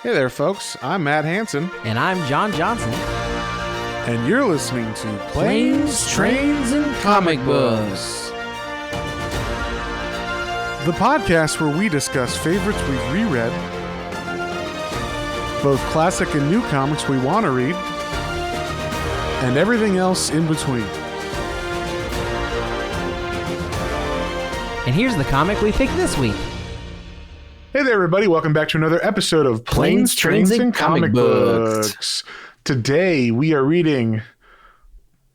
Hey there, folks. I'm Matt Hansen, And I'm John Johnson. and you're listening to Planes, Trains, and Comic Books. the podcast where we discuss favorites we've reread, both classic and new comics we want to read, and everything else in between. And here's the comic we picked this week. Hey there, everybody. Welcome back to another episode of Planes, Trains, and Comic Books. Today, we are reading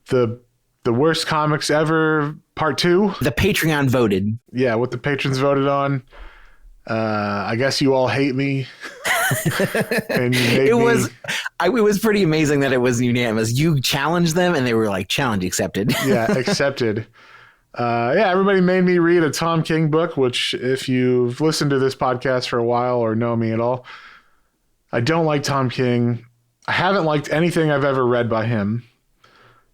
the worst comics ever, part 2. The Patreon voted. Yeah, what the patrons voted on. I guess you all hate me. And you made It was pretty amazing that it was unanimous. You challenged them, and they were like, "Challenge accepted." Yeah, accepted. Everybody made me read a Tom King book, which if you've listened to this podcast for a while or know me at all, I don't like Tom King. I haven't liked anything I've ever read by him.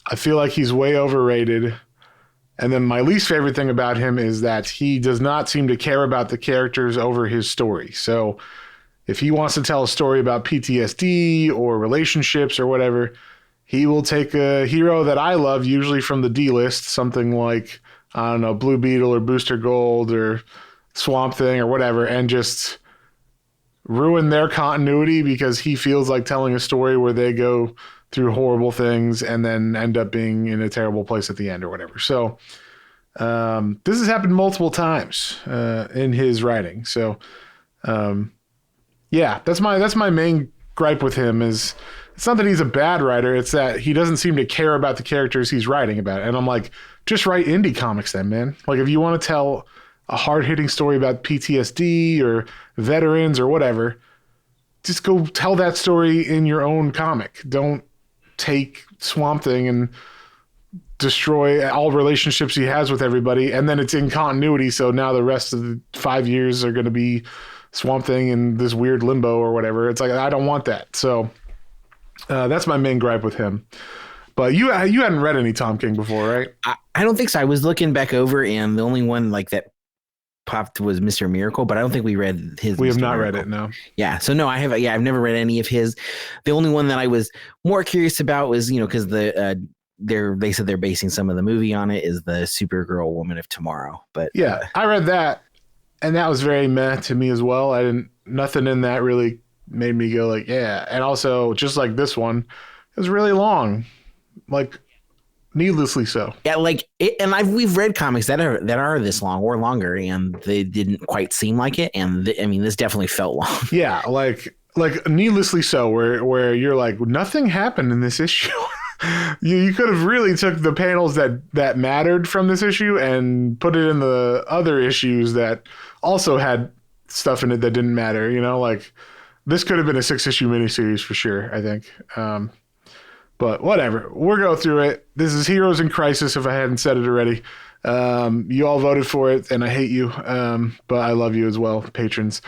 I feel like he's way overrated. And then my least favorite thing about him is that he does not seem to care about the characters over his story. So if he wants to tell a story about PTSD or relationships or whatever, he will take a hero that I love, usually from the D list, something like, I don't know, Blue Beetle or Booster Gold or Swamp Thing or whatever, and just ruin their continuity because he feels like telling a story where they go through horrible things and then end up being in a terrible place at the end or whatever. So this has happened multiple times in his writing. So that's my main gripe with him is it's not that he's a bad writer. It's that he doesn't seem to care about the characters he's writing about. And I'm like, just write indie comics then, man. Like if you want to tell a hard-hitting story about PTSD or veterans or whatever, just go tell that story in your own comic. Don't take Swamp Thing and destroy all relationships he has with everybody. And then it's in continuity. So now the rest of the 5 years are going to be Swamp Thing in this weird limbo or whatever. It's like, I don't want that. So that's my main gripe with him. But you hadn't read any Tom King before, right? I don't think so. I was looking back over, and the only one like that popped was Mr. Miracle, but I don't think we read his. We have Mr. not Miracle. read it, no. Yeah, so no, I have. Yeah, I've never read any of his. The only one that I was more curious about was, because they said they're basing some of the movie on it, is the Supergirl Woman of Tomorrow. But yeah, I read that, and that was very meh to me as well. Nothing in that really made me go like, yeah. And also, just like this one, it was really long, like needlessly so. Yeah, like it, and we've read comics that are this long or longer, and they didn't quite seem like it. And this definitely felt long. Yeah, like needlessly so, where you're like, nothing happened in this issue. You could have really took the panels that mattered from this issue and put it in the other issues that also had stuff in it that didn't matter. Like this could have been a 6-issue miniseries for sure, I think. But whatever, we'll go through it. This is Heroes in Crisis, if I hadn't said it already. You all voted for it, and I hate you, but I love you as well, patrons.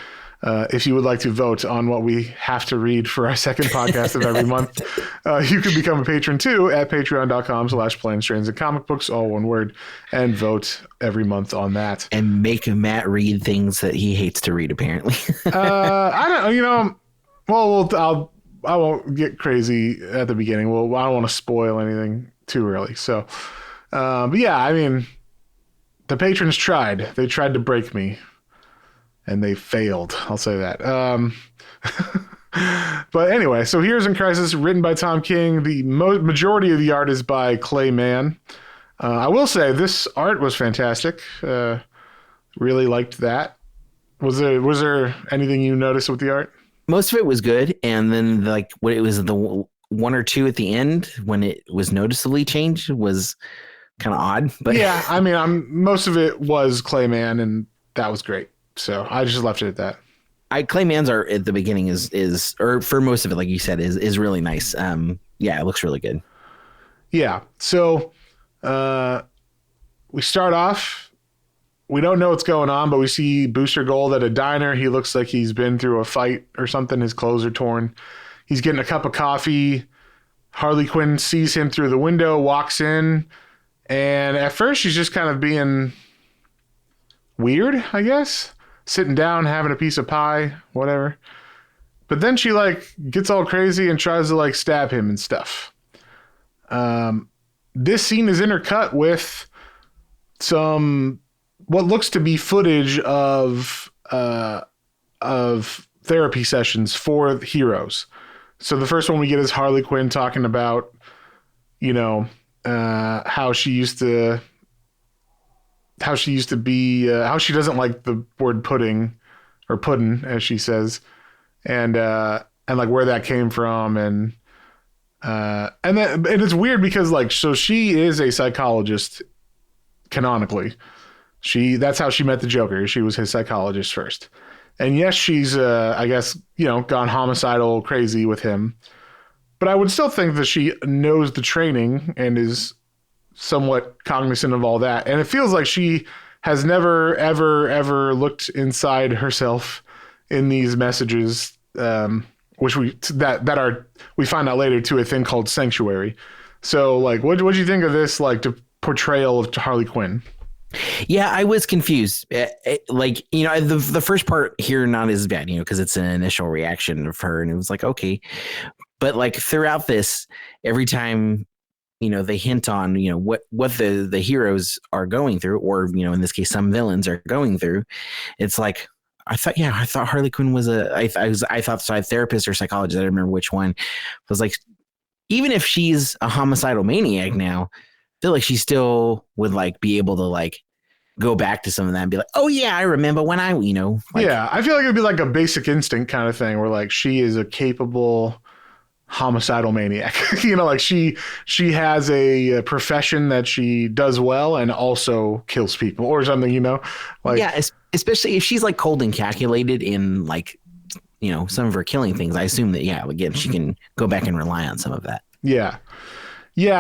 If you would like to vote on what we have to read for our second podcast of every month, you can become a patron too at patreon.com/Planes, Trains, and Comic Books, all one word, and vote every month on that. And make Matt read things that he hates to read, apparently. I don't, well, I won't get crazy at the beginning. Well, I don't want to spoil anything too early. So, but yeah, the patrons tried. They tried to break me, and they failed. I'll say that. But anyway, so Heroes in Crisis, written by Tom King. The majority of the art is by Clay Mann. I will say this art was fantastic. Really liked that. Was there anything you noticed with the art? Most of it was good, and then like what it was, the one or two at the end when it was noticeably changed was kind of odd. But yeah, most of it was Clay Mann, and that was great. So I just left it at that. Clay Mann's art at the beginning is or for most of it, like you said, is really nice. Yeah, it looks really good. Yeah. So we start off. We don't know what's going on, but we see Booster Gold at a diner. He looks like he's been through a fight or something. His clothes are torn. He's getting a cup of coffee. Harley Quinn sees him through the window, walks in, and at first she's just kind of being weird, I guess. Sitting down, having a piece of pie, whatever. But then she like gets all crazy and tries to like stab him and stuff. This scene is intercut with some what looks to be footage of therapy sessions for heroes. So the first one we get is Harley Quinn talking about, you know, how she used to be, how she doesn't like the word pudding or puddin, as she says, and like where that came from, and it's weird because like, so she is a psychologist canonically. That's how she met the Joker. She was his psychologist first. And yes, she's, I guess, gone homicidal crazy with him. But I would still think that she knows the training and is somewhat cognizant of all that. And it feels like she has never, ever, ever looked inside herself in these messages, which we find out later to a thing called sanctuary. So, like, what do you think of this, like, portrayal of Harley Quinn? Yeah, I was confused. Like, the first part here, not as bad, because it's an initial reaction of her, and it was like, okay. But like throughout this, every time, they hint on, what the heroes are going through, or, in this case, some villains are going through. It's like, I thought Harley Quinn was I thought a therapist or psychologist. I don't remember which one. I was like, even if she's a homicidal maniac now, I feel like she still would like be able to like go back to some of that and be like, oh yeah, I remember when I, yeah, I feel like it'd be like a Basic Instinct kind of thing where like she is a capable homicidal maniac. Like she has a profession that she does well and also kills people or something, like, yeah, especially if she's like cold and calculated in like, some of her killing things. I assume that, yeah, again, she can go back and rely on some of that. Yeah,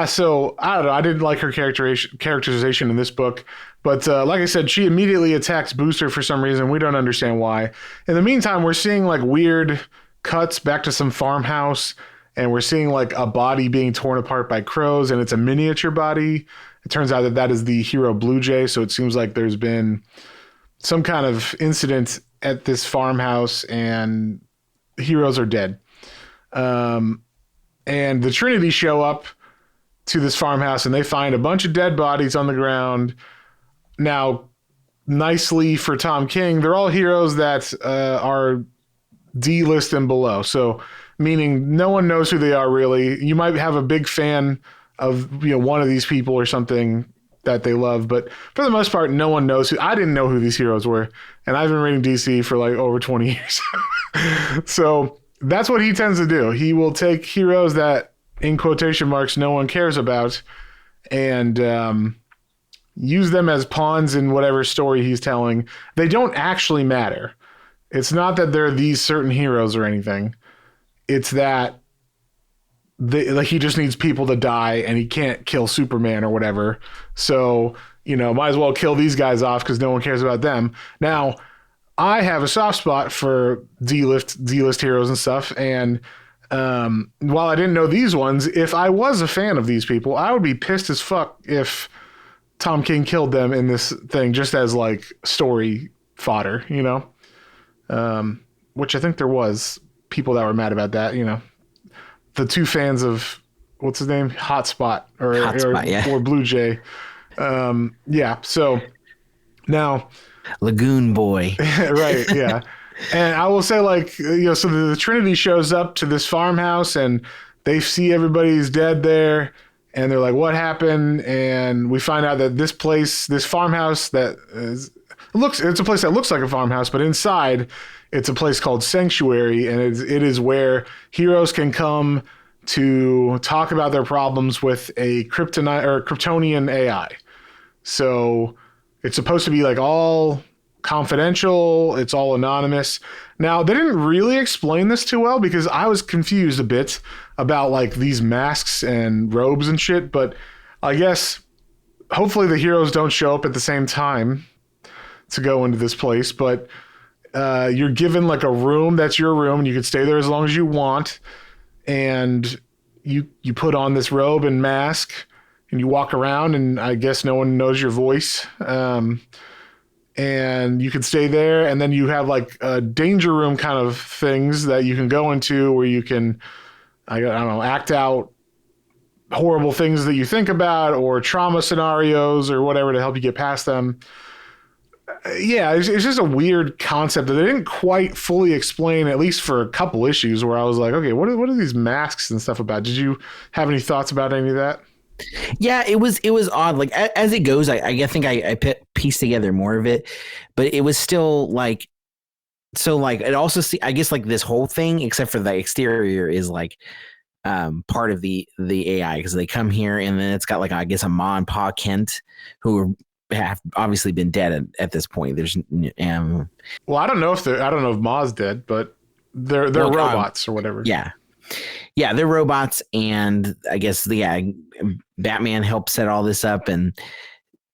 so I don't know. I didn't like her characterization in this book, but like I said, she immediately attacks Booster for some reason. We don't understand why. In the meantime, we're seeing like weird cuts back to some farmhouse, and we're seeing like a body being torn apart by crows, and it's a miniature body. It turns out that is the hero Blue Jay, so it seems like there's been some kind of incident at this farmhouse, and heroes are dead. And the Trinity show up to this farmhouse, and they find a bunch of dead bodies on the ground. Now, nicely for Tom King, they're all heroes that are D-list and below. So, meaning no one knows who they are really. You might have a big fan of one of these people or something that they love, but for the most part, no one knows who. I didn't know who these heroes were, and I've been reading DC for like over 20 years. So that's what he tends to do. He will take heroes that, in quotation marks, no one cares about, and use them as pawns in whatever story he's telling. They don't actually matter. It's not that they're these certain heroes or anything. It's that he just needs people to die, and he can't kill Superman or whatever. So, might as well kill these guys off because no one cares about them. Now, I have a soft spot for D-list heroes and stuff, and while I didn't know these ones, if I was a fan of these people, I would be pissed as fuck if Tom King killed them in this thing just as like story fodder, which I think there was people that were mad about that, the two fans of what's his name, Hotspot or Blue Jay. Yeah. So now Lagoon Boy. Right. Yeah. And I will say, like, so the Trinity shows up to this farmhouse, and they see everybody's dead there, and they're like, what happened? And we find out that this farmhouse it's a place that looks like a farmhouse, but inside it's a place called Sanctuary, and it is where heroes can come to talk about their problems with a Kryptonian AI. So it's supposed to be like all confidential. It's all anonymous. Now, they didn't really explain this too well because I was confused a bit about like these masks and robes and shit, but I guess hopefully the heroes don't show up at the same time to go into this place, but you're given like a room that's your room, and you can stay there as long as you want, and you put on this robe and mask, and you walk around, and I guess no one knows your voice. and you can stay there. And then you have like a danger room kind of things that you can go into where you can, I don't know, act out horrible things that you think about or trauma scenarios or whatever to help you get past them. Yeah, it's just a weird concept that they didn't quite fully explain, at least for a couple issues where I was like, okay, what are these masks and stuff about? Did you have any thoughts about any of that? Yeah, it was odd. Like as it goes, I think I pieced together more of it, but it was still like so like it also see I guess like this whole thing except for the exterior is like part of the AI because they come here and then it's got like I guess a Ma and Pa Kent who have obviously been dead at this point. There's Well, I don't know if Ma's dead, but they're well, robots or whatever. yeah. Yeah, they're robots, and I guess Batman helped set all this up, and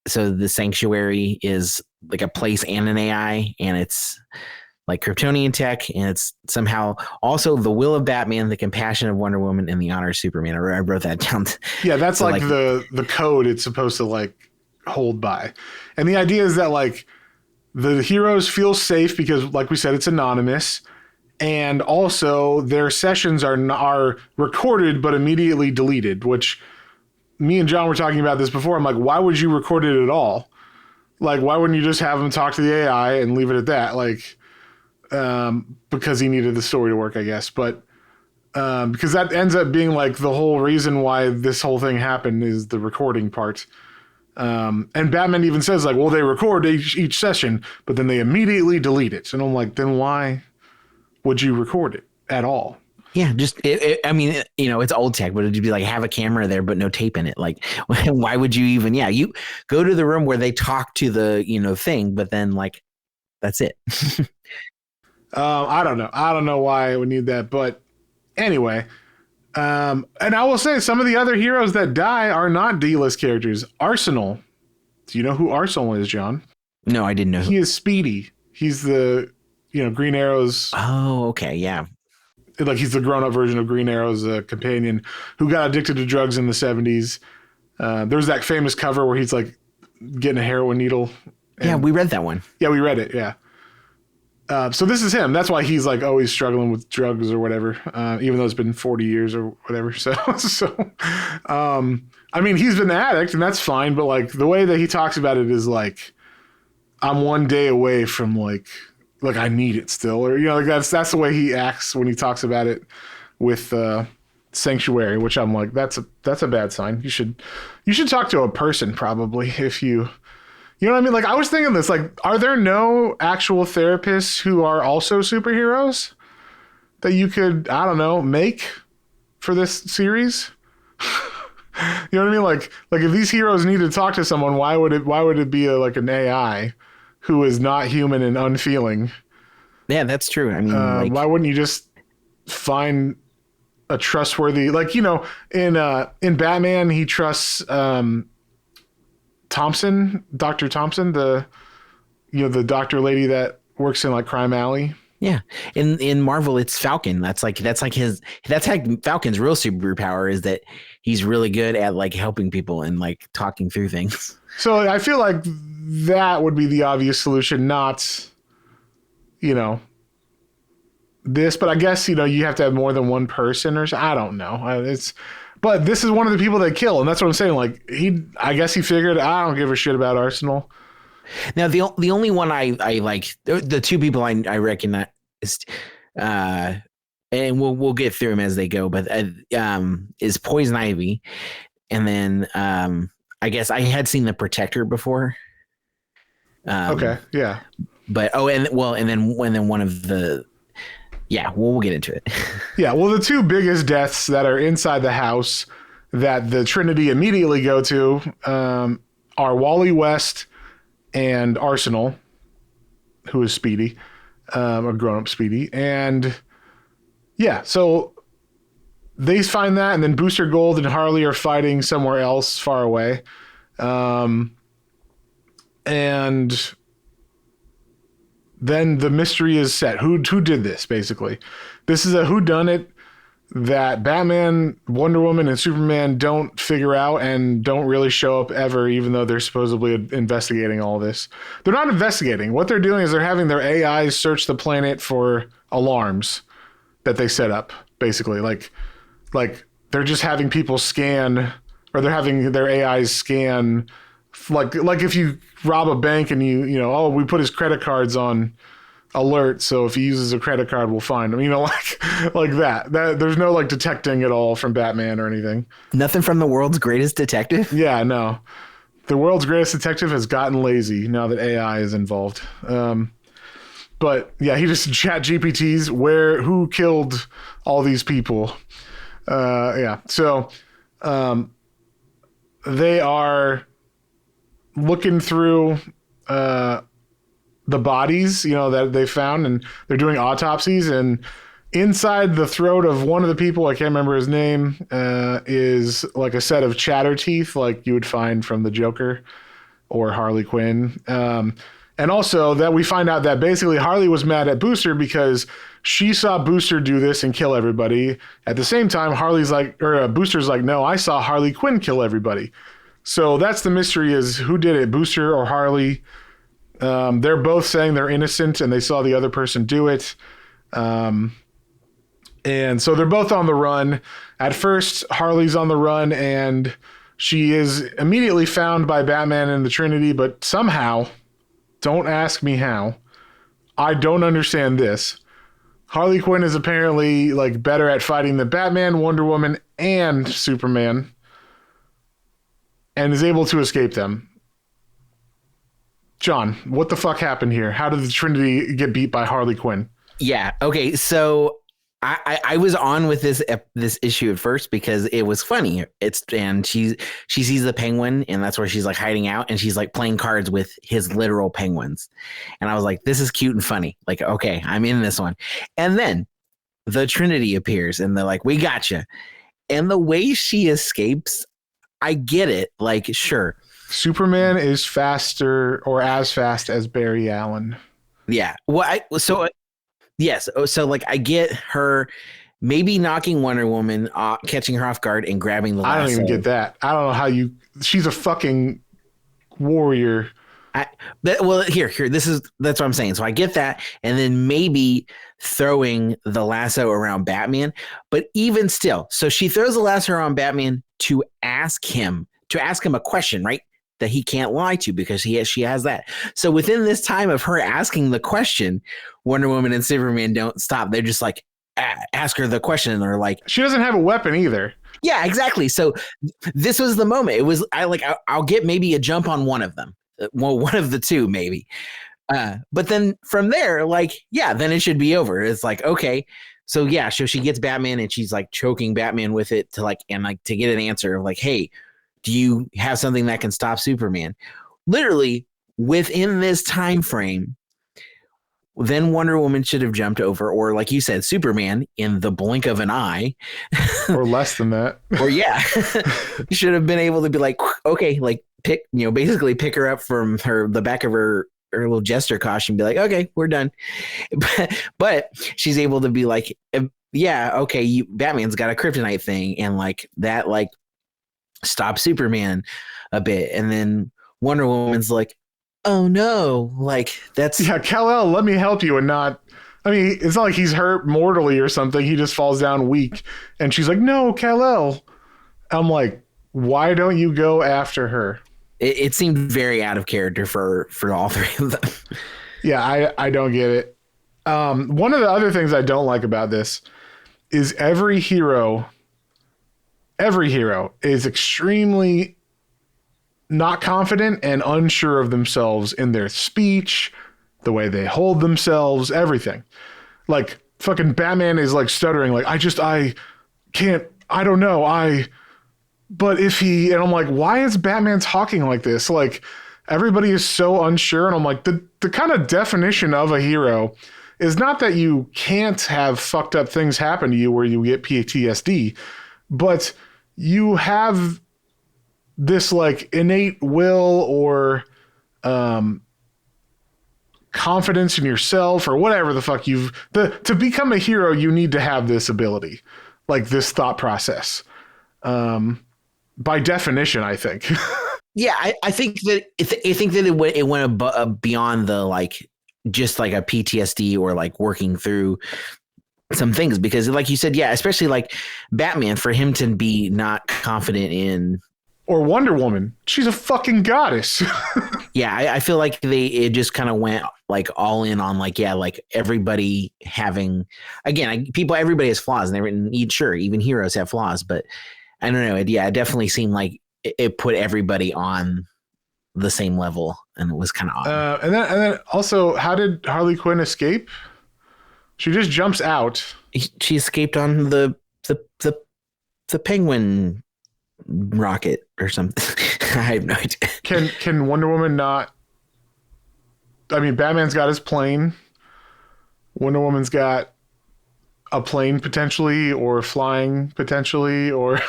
so the sanctuary is like a place and an AI, and it's like Kryptonian tech, and it's somehow also the will of Batman, the compassion of Wonder Woman, and the honor of Superman. I wrote that down. Yeah, that's So, like the code it's supposed to like hold by. And the idea is that like the heroes feel safe because like we said, it's anonymous. And also their sessions are recorded but immediately deleted, which me and John were talking about this before. I'm like, why would you record it at all? Like, why wouldn't you just have him talk to the AI and leave it at that? Like, because he needed the story to work, I guess. But because that ends up being like the whole reason why this whole thing happened is the recording part. And Batman even says like, well, they record each session, but then they immediately delete it. And I'm like, then why would you record it at all? Yeah, just I mean, it's old tech, but it'd be like have a camera there, but no tape in it. Like, why would you even? Yeah, you go to the room where they talk to the thing, but then like that's it. I don't know. I don't know why I would need that, but anyway. And I will say some of the other heroes that die are not D-list characters. Arsenal. Do you know who Arsenal is, John? No, I didn't know. He is Speedy. He's the Green Arrow's. Oh, okay, yeah. Like he's the grown-up version of Green Arrow's companion who got addicted to drugs in the 70s. There's that famous cover where he's like getting a heroin needle. Yeah, we read that one. Yeah, we read it. Yeah. So this is him. That's why he's like always struggling with drugs or whatever, even though it's been 40 years or whatever. I mean, he's been an addict and that's fine. But like the way that he talks about it is like, I'm one day away from like I need it still, or like that's the way he acts when he talks about it with Sanctuary, which I'm like, that's a bad sign. You should talk to a person probably if you know what I mean? Like I was thinking this, like, are there no actual therapists who are also superheroes that you could, I don't know, make for this series? You know what I mean? Like if these heroes need to talk to someone, why would it be like an AI who is not human and unfeeling? Yeah, that's true. I mean, why wouldn't you just find a trustworthy, like, in Batman, he trusts Thompson, Dr. Thompson, the doctor lady that works in like Crime Alley. Yeah. In Marvel, it's Falcon. That's like Falcon's real superpower is that he's really good at like helping people and like talking through things. So I feel like that would be the obvious solution, not, this, but I guess, you have to have more than one person or I don't know. But this is one of the people they kill. And that's what I'm saying. Like I guess he figured, I don't give a shit about Arsenal. Now, the only one I like, the two people I recognize, and we'll get through them as they go, but is Poison Ivy. And then I guess I had seen the Protector before. Okay, yeah. But and then one of the we'll get into it. Yeah, well, the two biggest deaths that are inside the house that the Trinity immediately go to are Wally West and Arsenal, who is Speedy, a grown-up Speedy. And yeah, so they find that, and then Booster Gold and Harley are fighting somewhere else far away. And then the mystery is set. Who did this, basically? This is a whodunit. that Batman, Wonder Woman, and Superman don't figure out and don't really show up ever, even though they're supposedly investigating all this. They're not investigating. What they're doing is they're having their AIs search the planet for alarms that they set up, basically. Like they're just having people scan, or they're having their AIs scan, like if you rob a bank and oh, we put his credit cards on alert, so if he uses a credit card, we'll find him. Like that. There's no like detecting at all from Batman or anything. Nothing from the world's greatest detective. Yeah, no. The world's greatest detective has gotten lazy now that AI is involved. But yeah, he just chat GPTs who killed all these people. Yeah. So they are looking through the bodies, that they found, and they're doing autopsies, and inside the throat of one of the people, I can't remember his name, is like a set of chatter teeth like you would find from the Joker or Harley Quinn. And also that we find out that basically Harley was mad at Booster because she saw Booster do this and kill everybody. At the same time, Booster's like, no, I saw Harley Quinn kill everybody. So that's the mystery, is who did it, Booster or Harley? They're both saying they're innocent and they saw the other person do it. And so they're both on the run. At first, Harley's on the run and she is immediately found by Batman and the Trinity, but somehow, don't ask me how, I don't understand this, Harley Quinn is apparently like better at fighting than Batman, Wonder Woman, and Superman, and is able to escape them. John, what the fuck happened here? How did the Trinity get beat by Harley Quinn? Yeah. Okay. So I was on with this issue at first because it was funny. And she sees the penguin, and that's where she's like hiding out, and she's like playing cards with his literal penguins. And I was like, this is cute and funny. Like, okay, I'm in this one. And then the Trinity appears, and they're like, we gotcha. And the way she escapes, I get it. Like, sure. Superman is faster or as fast as Barry Allen. Yeah. Well, yes. So like I get her maybe knocking Wonder Woman, catching her off guard and grabbing the lasso. I don't even get that. I don't know how she's a fucking warrior. Here, that's what I'm saying. So I get that. And then maybe throwing the lasso around Batman, but even still, so she throws the lasso around Batman to ask him a question, right? That he can't lie to because she has that. So within this time of her asking the question, Wonder Woman and Superman don't stop. They're just like, ask her the question. And they're like, she doesn't have a weapon either. Yeah, exactly. So this was the moment. It was, I'll get maybe a jump on one of them. Well, one of the two, maybe. But then from there, like, yeah, then it should be over. It's like, okay. So yeah, so she gets Batman and she's like choking Batman with it to get an answer of like, hey, do you have something that can stop Superman? Literally within this time frame, then Wonder Woman should have jumped over, or like you said, Superman in the blink of an eye, or less than that. Or yeah, should have been able to be like, okay, like basically pick her up from the back of her little jester costume and be like, okay, we're done. But she's able to be like, yeah, okay, Batman's got a kryptonite thing, and like that, like, stop Superman a bit. And then Wonder Woman's like, oh no, like that's, yeah, Kal-El, let me help you. And not, I mean, it's not like he's hurt mortally or something, he just falls down weak. And she's like, no, Kal-El. I'm like, why don't you go after her? It seemed very out of character for all three of them. Yeah, I don't get it. One of the other things I don't like about this is every hero is extremely not confident and unsure of themselves in their speech, the way they hold themselves, everything. Like fucking Batman is like stuttering, like, I can't, I don't know, but if he, and I'm like, why is Batman talking like this? Like, everybody is so unsure. And I'm like, the kind of definition of a hero is not that you can't have fucked up things happen to you where you get PTSD, but you have this like innate will or confidence in yourself or whatever the fuck to become a hero, you need to have this ability. like this thought process. By definition, I think. Yeah, I think that it went beyond the like just like a PTSD or like working through some things, because like you said, yeah, especially like Batman, for him to be not confident in, Or Wonder Woman. She's a fucking goddess. yeah, I feel like it just kind of went like all in on like, yeah, like everybody having, again, everybody has flaws, and sure, even heroes have flaws, but I don't know. It definitely seemed like it put everybody on the same level, and it was kind of odd. And then also, how did Harley Quinn escape? She just jumps out. She escaped on the penguin rocket or something. I have no idea. Can Wonder Woman not? I mean, Batman's got his plane. Wonder Woman's got a plane potentially, or flying potentially, or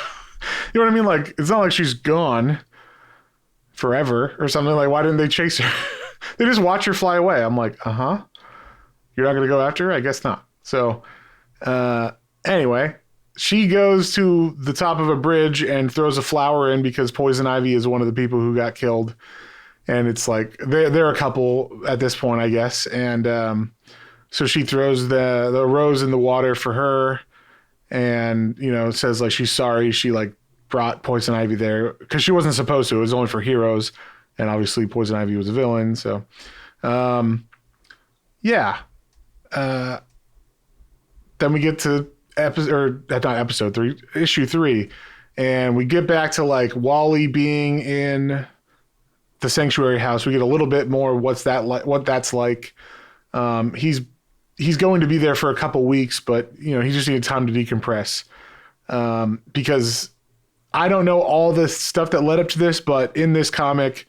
you know what I mean? Like, it's not like she's gone forever or something. Like, why didn't they chase her? They just watch her fly away. I'm like, you're not gonna go after her? I guess not. So, anyway, she goes to the top of a bridge and throws a flower in because Poison Ivy is one of the people who got killed. And it's like, they're a couple at this point, I guess. And so she throws the rose in the water for her, and, you know, says like she's sorry she like brought Poison Ivy there because she wasn't supposed to. It was only for heroes. And obviously Poison Ivy was a villain. So, yeah. Then we get to issue 3, and we get back to like Wally being in the sanctuary house. We get a little bit more what that's like. He's going to be there for a couple weeks, but you know, he just needed time to decompress. Because I don't know all the stuff that led up to this, but in this comic,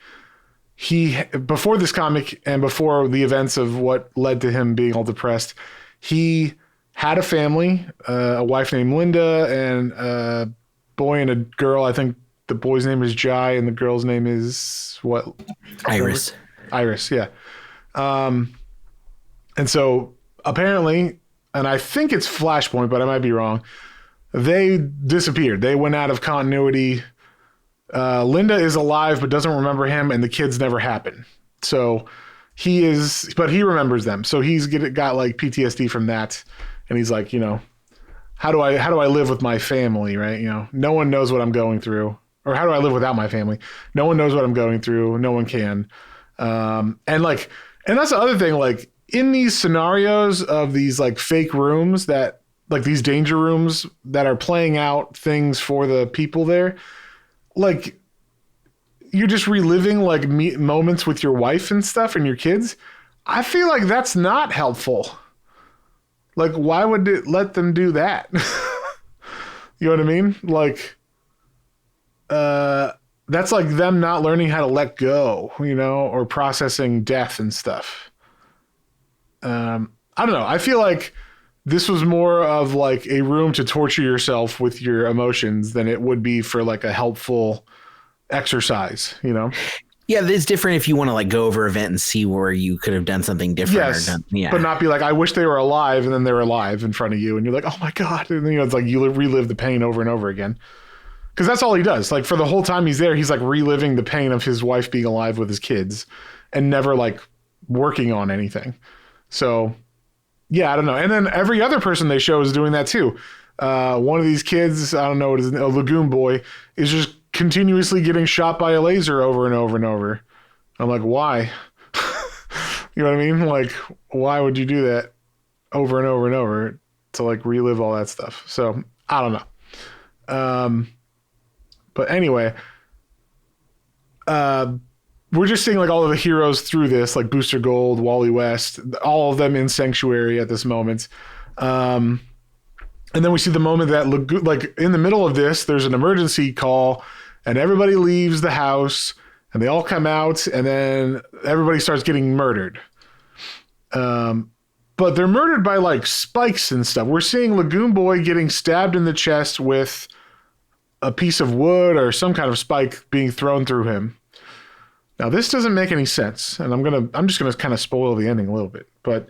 before this comic and before the events of what led to him being all depressed, he had a family, a wife named Linda, and a boy and a girl. I think the boy's name is Jai and the girl's name is what? Iris. Iris, yeah. And so apparently, and I think it's Flashpoint, but I might be wrong, they disappeared. They went out of continuity. Linda is alive but doesn't remember him, and the kids never happen. So but he remembers them. So he's got like PTSD from that. And he's like, you know, how do I live with my family, right? You know, no one knows what I'm going through. Or how do I live without my family? No one knows what I'm going through. No one can. And that's the other thing, like in these scenarios of these like fake rooms that like these danger rooms that are playing out things for the people there, like you're just reliving like moments with your wife and stuff and your kids. I feel like that's not helpful. Like, why would it let them do that? You know what I mean? Like, that's like them not learning how to let go, you know, or processing death and stuff. I don't know. I feel like this was more of like a room to torture yourself with your emotions than it would be for like a helpful exercise, you know? Yeah, it's different if you want to like go over an event and see where you could have done something different. Yes, but not be like, I wish they were alive, and then they're alive in front of you, and you're like, oh my God. And then, you know, it's like you relive the pain over and over again. Because that's all he does. Like for the whole time he's there, he's like reliving the pain of his wife being alive with his kids and never like working on anything. So yeah, I don't know. And then every other person they show is doing that too. One of these kids, I don't know what his name, a Lagoon Boy, is just continuously getting shot by a laser over and over and over. I'm like, why? You know what I mean? Like, why would you do that over and over and over to like relive all that stuff? So I don't know. But anyway, we're just seeing like all of the heroes through this, like Booster Gold, Wally West, all of them in Sanctuary at this moment. And then we see the moment that like in the middle of this, there's an emergency call and everybody leaves the house and they all come out and then everybody starts getting murdered. But they're murdered by like spikes and stuff. We're seeing Lagoon Boy getting stabbed in the chest with a piece of wood or some kind of spike being thrown through him. Now this doesn't make any sense. And I'm just going to kind of spoil the ending a little bit, but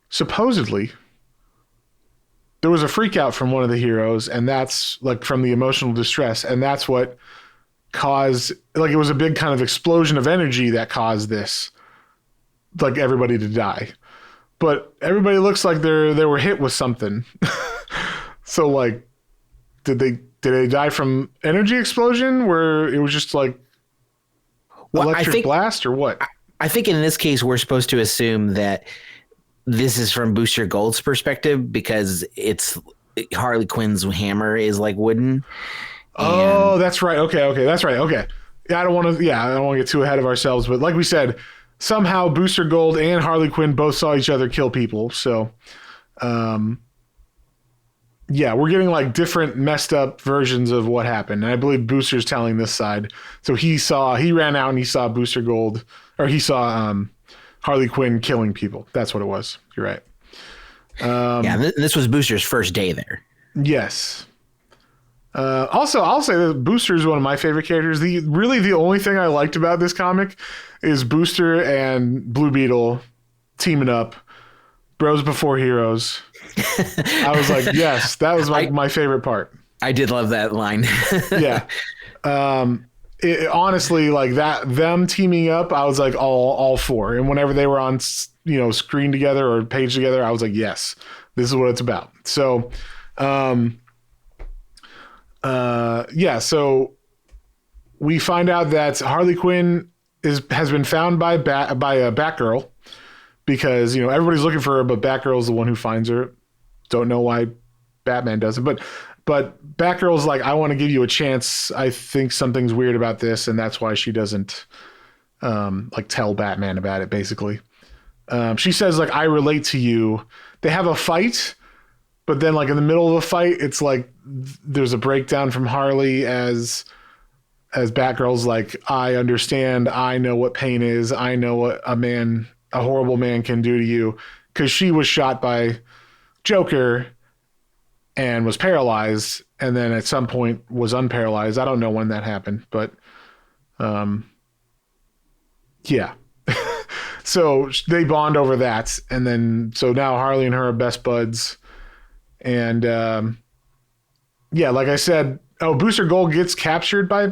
supposedly there was a freak out from one of the heroes, and that's like from the emotional distress, and that's what caused, like, it was a big kind of explosion of energy that caused this, like, everybody to die. But everybody looks like they were hit with something. So, like, did they die from energy explosion where it was just like electric blast or what? I think in this case we're supposed to assume that this is from Booster Gold's perspective because it's Harley Quinn's hammer is like wooden. Oh, that's right. Okay, that's right. Okay. Yeah, I don't want to get too ahead of ourselves, but like we said, somehow Booster Gold and Harley Quinn both saw each other kill people. So, yeah, we're getting like different messed up versions of what happened. And I believe Booster's telling this side. So he ran out and he saw Booster Gold, or he saw Harley Quinn killing people. That's what it was. You're right. This was Booster's first day there. Yes. Also, I'll say that Booster is one of my favorite characters. The only thing I liked about this comic is Booster and Blue Beetle teaming up. Bros before heroes. I was like, yes, that was my favorite part. I did love that line. Yeah. Honestly, like them teaming up, I was like all for. And whenever they were on, screen together or page together, I was like, yes, this is what it's about. So, so we find out that Harley Quinn has been found by a Batgirl because, everybody's looking for her, but Batgirl's the one who finds her. Don't know why Batman doesn't, but Batgirl's like, I want to give you a chance. I think something's weird about this. And that's why she doesn't, tell Batman about it, basically. She says, like, I relate to you. They have a fight, but then, like, in the middle of the fight, it's like there's a breakdown from Harley as Batgirl's like, I understand. I know what pain is. I know what a horrible man can do to you, because she was shot by Joker and was paralyzed, and then at some point was unparalyzed. I don't know when that happened, but yeah. So they bond over that, and then so now Harley and her are best buds. And like I said, Booster Gold gets captured by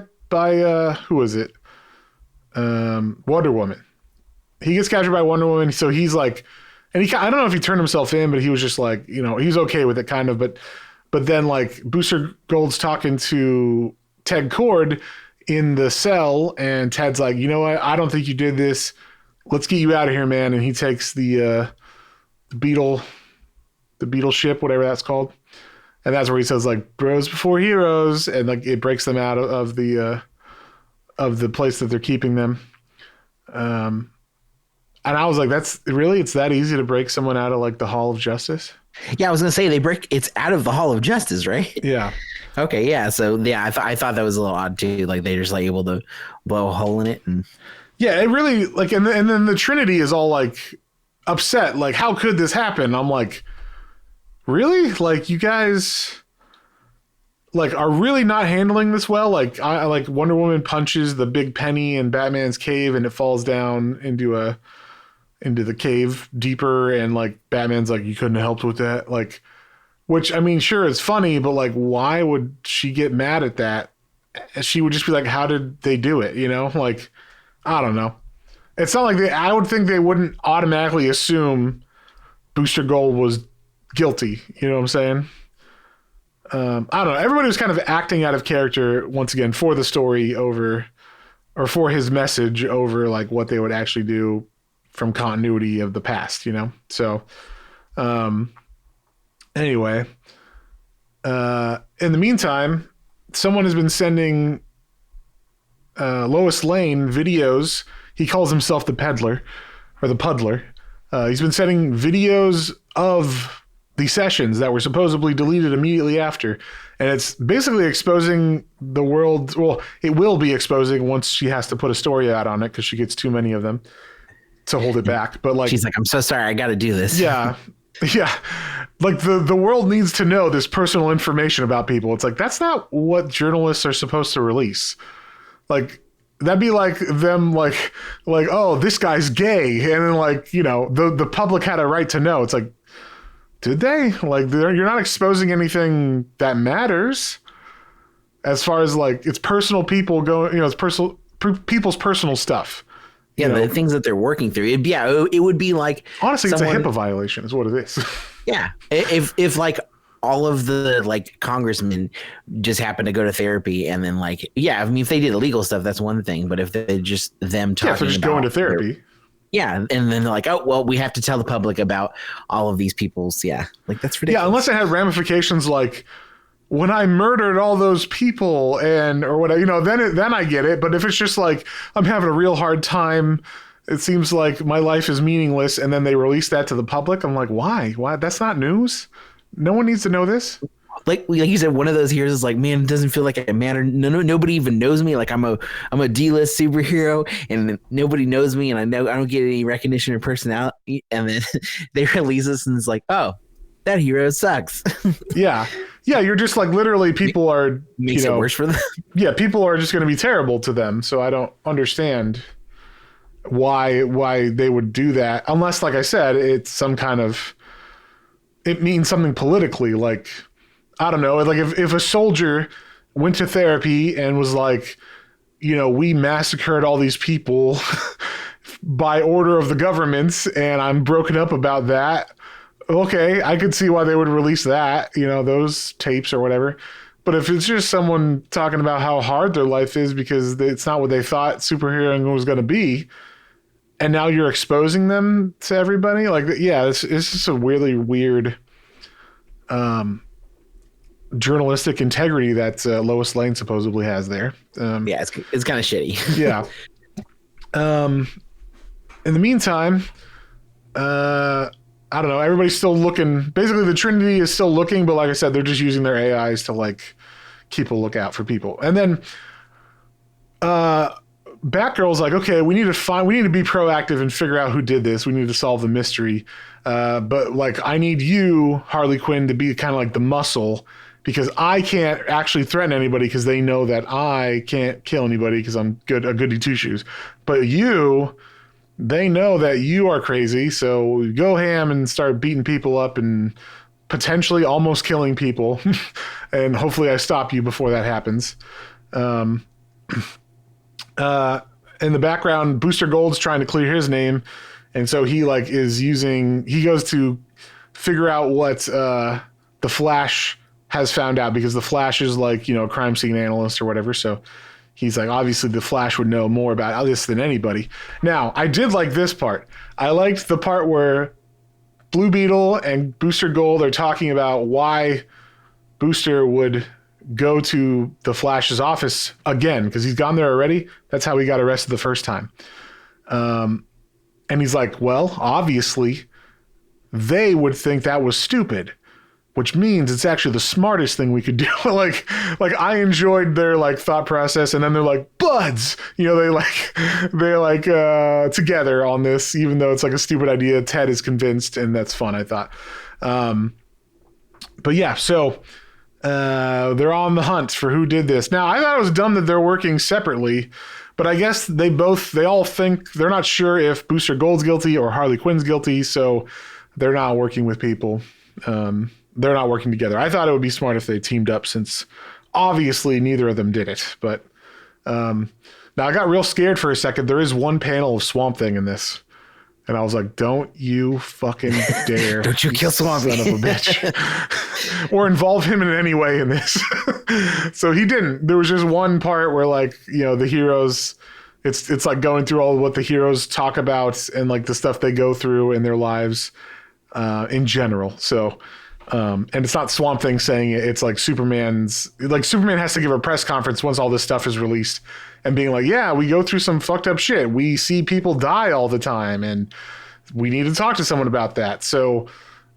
who is it? Wonder Woman. He gets captured by Wonder Woman, so he's like, and I don't know if he turned himself in, but he was just like, he's okay with it kind of, but then like Booster Gold's talking to Ted Kord in the cell, and Ted's like, you know what? I don't think you did this. Let's get you out of here, man. And he takes the Beetle ship, whatever that's called. And that's where he says, like, bros before heroes. And like, it breaks them out of the place that they're keeping them. And I was like, it's that easy to break someone out of like the Hall of Justice? Yeah, I was going to say it's out of the Hall of Justice, right? Yeah. Okay. Yeah. So yeah, I thought that was a little odd too. Like they just like able to blow a hole in it. And yeah, it really like, and then the Trinity is all like upset. Like, how could this happen? I'm like, really? Like, you guys like are really not handling this well. Like I like Wonder Woman punches the big penny in Batman's cave and it falls down into the cave deeper. And like, Batman's like, you couldn't have helped with that. Like, which, I mean, sure, it's funny, but like, why would she get mad at that? She would just be like, how did they do it? Like, I don't know. It's not like I would think they wouldn't automatically assume Booster Gold was guilty. You know what I'm saying? I don't know. Everybody was kind of acting out of character once again for the story or for his message over like what they would actually do from continuity of the past, So, anyway, in the meantime, someone has been sending Lois Lane videos. He calls himself the peddler or the puddler. He's been sending videos of the sessions that were supposedly deleted immediately after. And it's basically exposing the world. Well, it will be exposing once she has to put a story out on it because she gets too many of them to hold it back. But like, she's like, I'm so sorry, I got to do this. Yeah. Yeah. Like the world needs to know this personal information about people. It's like, that's not what journalists are supposed to release. Like, that'd be like them like, oh, this guy's gay. And then like, the public had a right to know. It's like, did they? Like, you're not exposing anything that matters as far as like it's personal people go, it's personal people's personal stuff. Yeah, the things that they're working through. It would be like honestly, it's a HIPAA violation, is what it is. Yeah, if like all of the like congressmen just happen to go to therapy and then like, I mean, if they did illegal stuff, that's one thing. But if they just them talking, if they're just going to therapy. And then they're like, oh, well, we have to tell the public about all of these people's, like that's ridiculous. Yeah, unless it had ramifications like when I murdered all those people or whatever, then I get it. But if it's just like I'm having a real hard time, it seems like my life is meaningless, and then they release that to the public, I'm like, why? Why? That's not news. No one needs to know this. Like you said, one of those heroes is like, man, it doesn't feel like I matter. Nobody even knows me. Like I'm a D-list superhero, and nobody knows me, and I don't get any recognition or personality. And then they release this, and it's like, oh, that hero sucks. Yeah, you're just like literally people are makes it worse for them. Yeah, people are just going to be terrible to them. So I don't understand why they would do that, unless, like I said, it's some kind of it means something politically, like. I don't know, like if a soldier went to therapy and was like, we massacred all these people by order of the government and I'm broken up about that. Okay, I could see why they would release that, those tapes or whatever. But if it's just someone talking about how hard their life is because it's not what they thought superheroing was going to be, and now you're exposing them to everybody, like, it's just a really weird journalistic integrity that Lois Lane supposedly has there. It's kind of shitty. Yeah. In the meantime, I don't know. Everybody's still looking. Basically, the Trinity is still looking, but like I said, they're just using their AIs to like keep a lookout for people. And then Batgirl's like, okay, we need to be proactive and figure out who did this. We need to solve the mystery. But like, I need you, Harley Quinn, to be kind of like the muscle, because I can't actually threaten anybody because they know that I can't kill anybody because I'm a goody two shoes. But they know that you are crazy, so go ham and start beating people up and potentially almost killing people. And hopefully I stop you before that happens. In the background, Booster Gold's trying to clear his name. And so he goes to figure out what the Flash has found out, because the Flash is like, a crime scene analyst or whatever. So he's like, obviously the Flash would know more about this than anybody. Now, I did like this part. I liked the part where Blue Beetle and Booster Gold are talking about why Booster would go to the Flash's office again, because he's gone there already. That's how he got arrested the first time. And he's like, well, obviously they would think that was stupid, which means it's actually the smartest thing we could do. like I enjoyed their like thought process, and then they're like buds, they're together on this, even though it's like a stupid idea. Ted is convinced, and that's fun, I thought. But yeah, so they're on the hunt for who did this. Now, I thought it was dumb that they're working separately, but I guess they all think, they're not sure if Booster Gold's guilty or Harley Quinn's guilty, so they're not working with people. They're not working together. I thought it would be smart if they teamed up, since obviously neither of them did it. But now I got real scared for a second. There is one panel of Swamp Thing in this, and I was like, don't you fucking dare. Don't you kill Swamp Son of a bitch. Or involve him in any way in this. So he didn't. There was just one part where like, the heroes, it's like going through all what the heroes talk about and like the stuff they go through in their lives in general. So and it's not Swamp Thing saying it. It's like Superman has to give a press conference once all this stuff is released and being like, yeah, we go through some fucked up shit. We see people die all the time and we need to talk to someone about that. So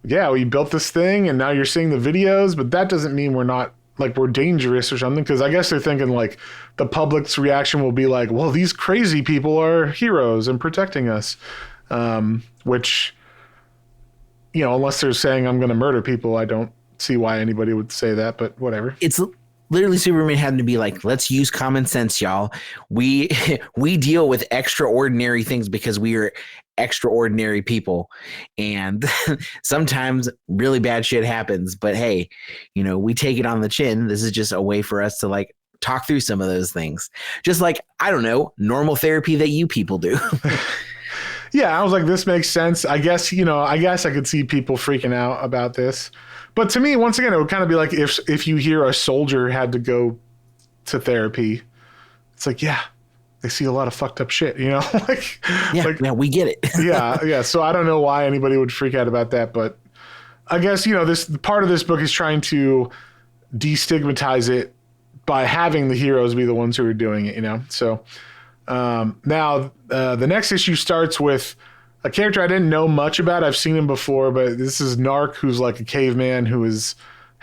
yeah, we built this thing and now you're seeing the videos, but that doesn't mean we're dangerous or something. Cause I guess they're thinking like the public's reaction will be like, well, these crazy people are heroes and protecting us. Which, unless they're saying I'm going to murder people, I don't see why anybody would say that, but whatever. It's literally Superman had to be like, let's use common sense, y'all. We we deal with extraordinary things because we are extraordinary people, and sometimes really bad shit happens, but hey, we take it on the chin. This is just a way for us to like talk through some of those things, just like, I don't know, normal therapy that you people do. Yeah, I was like, this makes sense. I guess, I could see people freaking out about this. But to me, once again, it would kind of be like if you hear a soldier had to go to therapy, it's like, yeah, they see a lot of fucked up shit, like, yeah, we get it. yeah. So I don't know why anybody would freak out about that, but I guess, this part of this book is trying to destigmatize it by having the heroes be the ones who are doing it, So now the next issue starts with a character I didn't know much about. I've seen him before, but this is Narc, who's like a caveman who has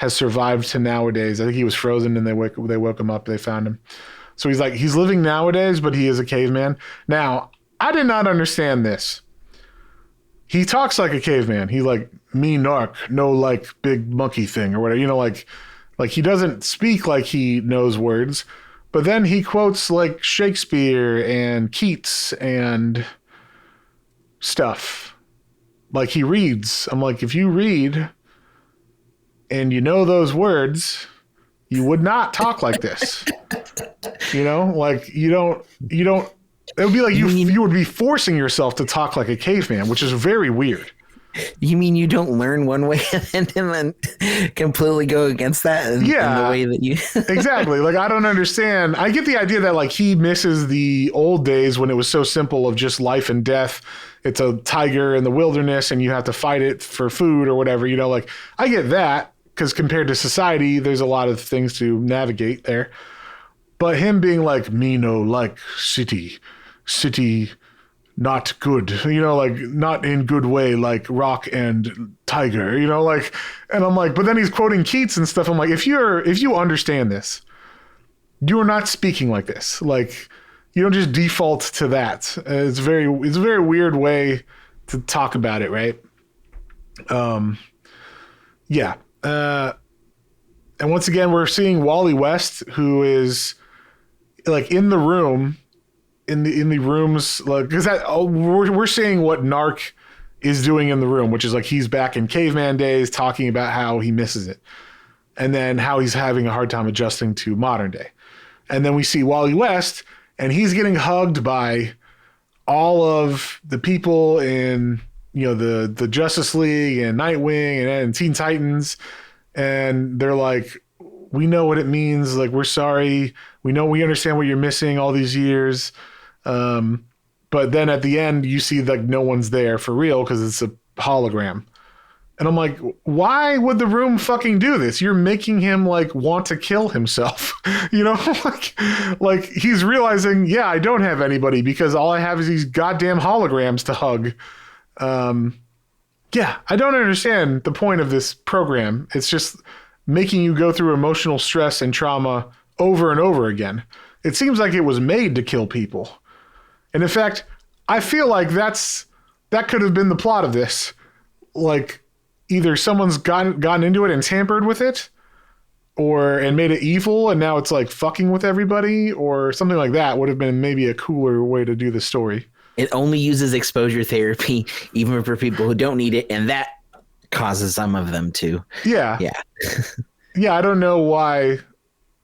survived to nowadays. I think he was frozen and they woke him up. They found him. So he's living nowadays, but he is a caveman. Now, I did not understand this. He talks like a caveman. He like, me Narc, no like big monkey thing or whatever, like he doesn't speak like he knows words, but then he quotes like Shakespeare and Keats and stuff. Like he reads. I'm like, if you read and you know those words, you would not talk like this. Like you don't, it would be like you would be forcing yourself to talk like a caveman, which is very weird. You mean you don't learn one way and then completely go against that in the way that you... Exactly. Like, I don't understand. I get the idea that like he misses the old days when it was so simple of just life and death. It's a tiger in the wilderness and you have to fight it for food or whatever, like I get that because compared to society, there's a lot of things to navigate there. But him being like, me no like city, not good, like not in good way, like rock and tiger, like, and I'm like, but then he's quoting Keats and stuff. I'm like, if you understand this, you are not speaking like this. Like, you don't just default to that. It's a very weird way to talk about it. Right. Yeah. And once again, we're seeing Wally West, who is like in the room, in the rooms, like, because we're seeing what Narc is doing in the room, which is like he's back in caveman days talking about how he misses it and then how he's having a hard time adjusting to modern day. And then we see Wally West and he's getting hugged by all of the people in, the Justice League and Nightwing and Teen Titans. And they're like, we know what it means. Like, we're sorry. We understand what you're missing all these years. But then at the end, you see like no one's there for real because it's a hologram. And I'm like, why would the room fucking do this? You're making him like want to kill himself, like he's realizing, yeah, I don't have anybody because all I have is these goddamn holograms to hug. Yeah, I don't understand the point of this program. It's just making you go through emotional stress and trauma over and over again. It seems like it was made to kill people. And in fact, I feel like that could have been the plot of this. Like, either someone's gotten into it and tampered with it, and made it evil, and now it's like fucking with everybody, or something like that would have been maybe a cooler way to do the story. It only uses exposure therapy, even for people who don't need it, and that causes some of them to. Yeah. Yeah. Yeah, I don't know why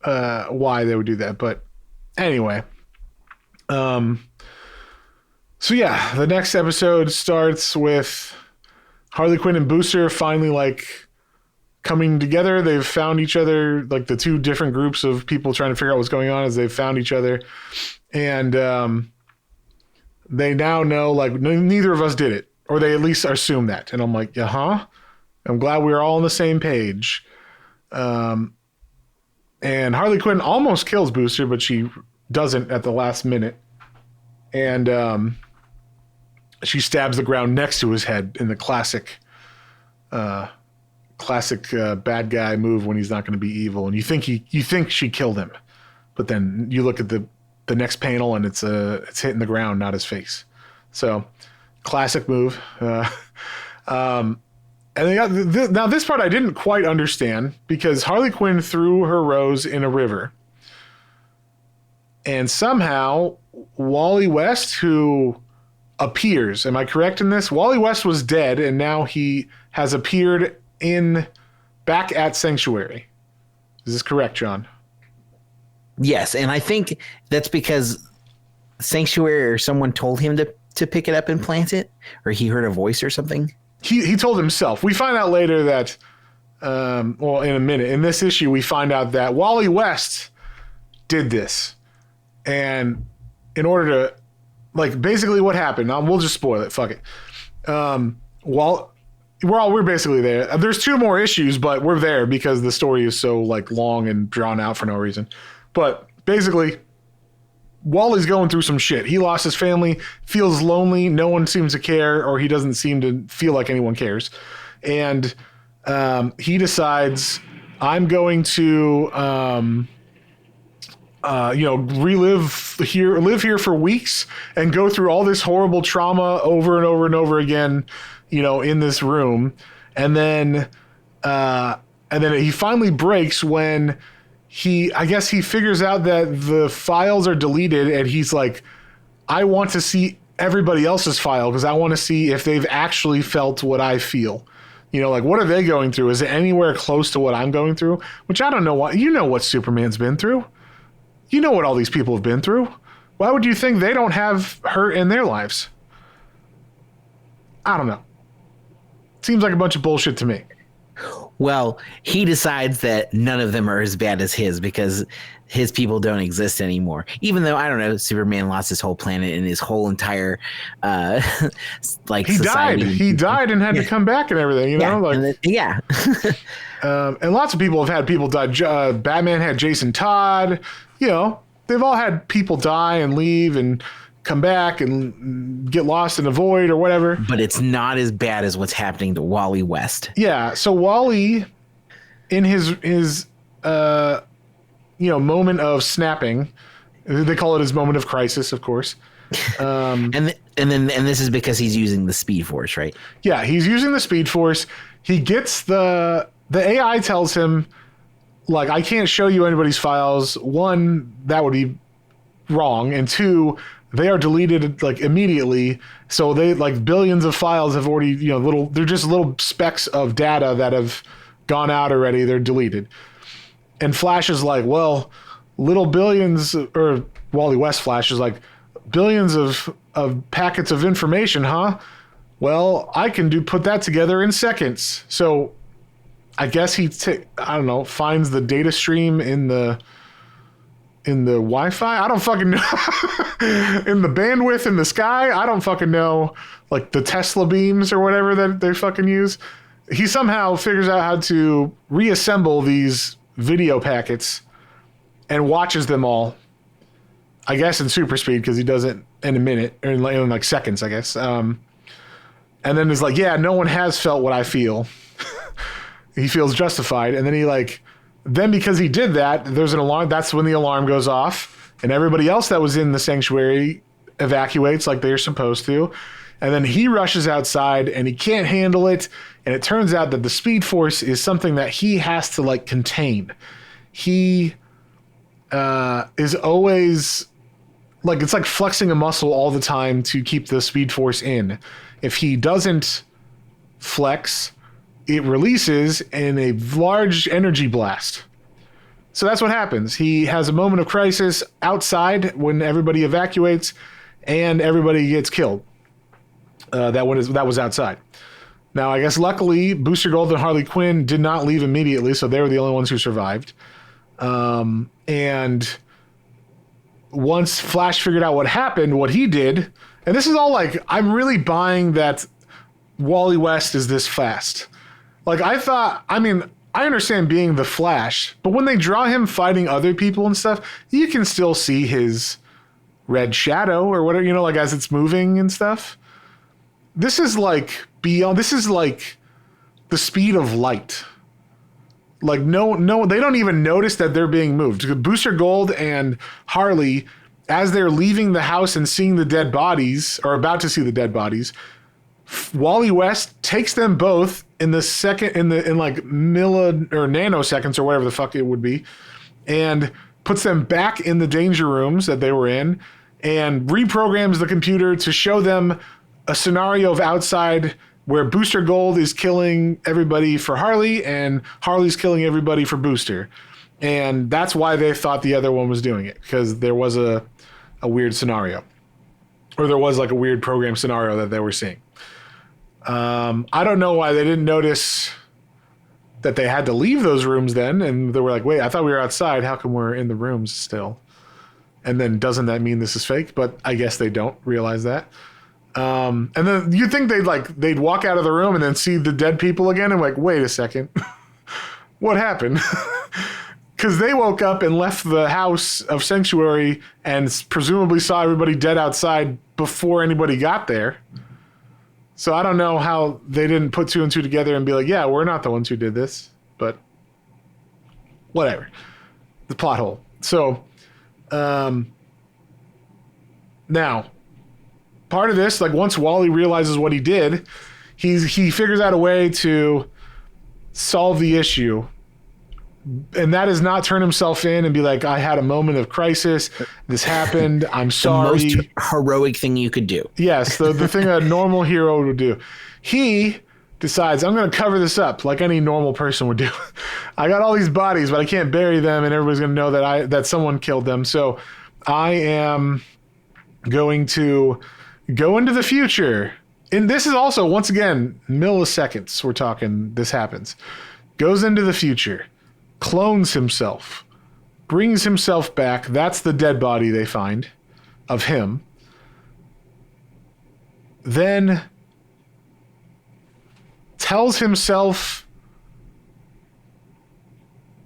they would do that, but anyway. So yeah, the next episode starts with Harley Quinn and Booster finally like coming together. They've found each other, like the two different groups of people trying to figure out what's going on as they've found each other. And they now know like neither of us did it, or they at least assume that. And I'm like, I'm glad we're all on the same page. And Harley Quinn almost kills Booster, but she doesn't at the last minute. And she stabs the ground next to his head in the classic bad guy move when he's not going to be evil. And you think she killed him, but then you look at the next panel and it's hitting the ground, not his face. So classic move. And And they got now this part I didn't quite understand because Harley Quinn threw her rose in a river. And somehow Wally West, who appears, am I correct in this? Wally West was dead and now he has appeared back at Sanctuary. Is this correct, John? Yes, and I think that's because Sanctuary or someone told him to pick it up and plant it, or he heard a voice or something. He told himself. We find out later that, well, in a minute, in this issue, we find out that Wally West did this. And in order to, like, basically what happened, we'll just spoil it. Fuck it. We're basically there. There's 2 more issues, but we're there because the story is so like long and drawn out for no reason. But basically, Wally's going through some shit. He lost his family, feels lonely. No one seems to care, or he doesn't seem to feel like anyone cares. And he decides, I'm going to, live here for weeks and go through all this horrible trauma over and over and over again, in this room. And then he finally breaks when I guess he figures out that the files are deleted, and he's like, I want to see everybody else's file because I want to see if they've actually felt what I feel. Like, what are they going through? Is it anywhere close to what I'm going through? Which I don't know what, what Superman's been through. You know what all these people have been through. Why would you think they don't have hurt in their lives? I don't know. Seems like a bunch of bullshit to me. Well, he decides that none of them are as bad as his because his people don't exist anymore. Even though, I don't know, Superman lost his whole planet and his whole entire he died. He died and had to come back and everything, and lots of people have had people die. Batman had Jason Todd. They've all had people die and leave and come back and get lost in the void or whatever. But it's not as bad as what's happening to Wally West. Yeah. So Wally, in his moment of snapping, they call it his moment of crisis, of course. And this is because he's using the Speed Force, right? Yeah, he's using the Speed Force. He gets the AI tells him, like, I can't show you anybody's files. 1, that would be wrong, and 2, they are deleted like immediately. So they, like, billions of files have already, they're just little specks of data that have gone out already. They're deleted. And Flash is like, well, little billions, or Wally West Flash is like, billions of packets of information, huh? Well, I can put that together in seconds. So I guess he finds the data stream in the Wi-Fi. I don't fucking know. In the bandwidth in the sky. I don't fucking know. Like the Tesla beams or whatever that they fucking use. He somehow figures out how to reassemble these video packets and watches them all. I guess in super speed because he does it in a minute or in like seconds, I guess. And then he's like, yeah, no one has felt what I feel. He feels justified. And then because he did that, there's an alarm. That's when the alarm goes off and everybody else that was in the sanctuary evacuates like they're supposed to. And then he rushes outside and he can't handle it. And it turns out that the Speed Force is something that he has to like contain. He is always like, it's like flexing a muscle all the time to keep the Speed Force in. If he doesn't flex, it releases in a large energy blast. So that's what happens. He has a moment of crisis outside when everybody evacuates and everybody gets killed. That was outside. Now, I guess luckily Booster Gold and Harley Quinn did not leave immediately, so they were the only ones who survived. And once Flash figured out what happened, what he did, and this is all like, I'm really buying that Wally West is this fast. Like, I understand being the Flash, but when they draw him fighting other people and stuff, you can still see his red shadow or whatever, like as it's moving and stuff. This is like this is like the speed of light. Like, no, they don't even notice that they're being moved. Booster Gold and Harley, as they're leaving the house and seeing the dead bodies, or about to see the dead bodies, Wally West takes them both in the second in like nanoseconds or whatever the fuck it would be, and puts them back in the danger rooms that they were in, and reprograms the computer to show them a scenario of outside where Booster Gold is killing everybody for Harley and Harley's killing everybody for Booster. And that's why they thought the other one was doing it, because there was a weird scenario, or there was like a weird program scenario that they were seeing. I don't know why they didn't notice that they had to leave those rooms then. And they were like, wait, I thought we were outside. How come we're in the rooms still? And then doesn't that mean this is fake? But I guess they don't realize that. And then you think they'd walk out of the room and then see the dead people again and like, wait a second, what happened? Because they woke up and left the house of Sanctuary and presumably saw everybody dead outside before anybody got there. So I don't know how they didn't put two and two together and be like, yeah, we're not the ones who did this, but whatever. The plot hole. So now, part of this, like once Wally realizes what he did, he figures out a way to solve the issue. And that is not turn himself in and be like, I had a moment of crisis. This happened. I'm sorry. The most heroic thing you could do. Yes, the thing a normal hero would do. He decides, I'm going to cover this up like any normal person would do. I got all these bodies, but I can't bury them, and everybody's going to know that someone killed them. So I am going to go into the future. And this is also, once again, milliseconds. We're talking, this happens. Goes into the future. Clones himself, brings himself back. That's the dead body they find of him. Then tells himself,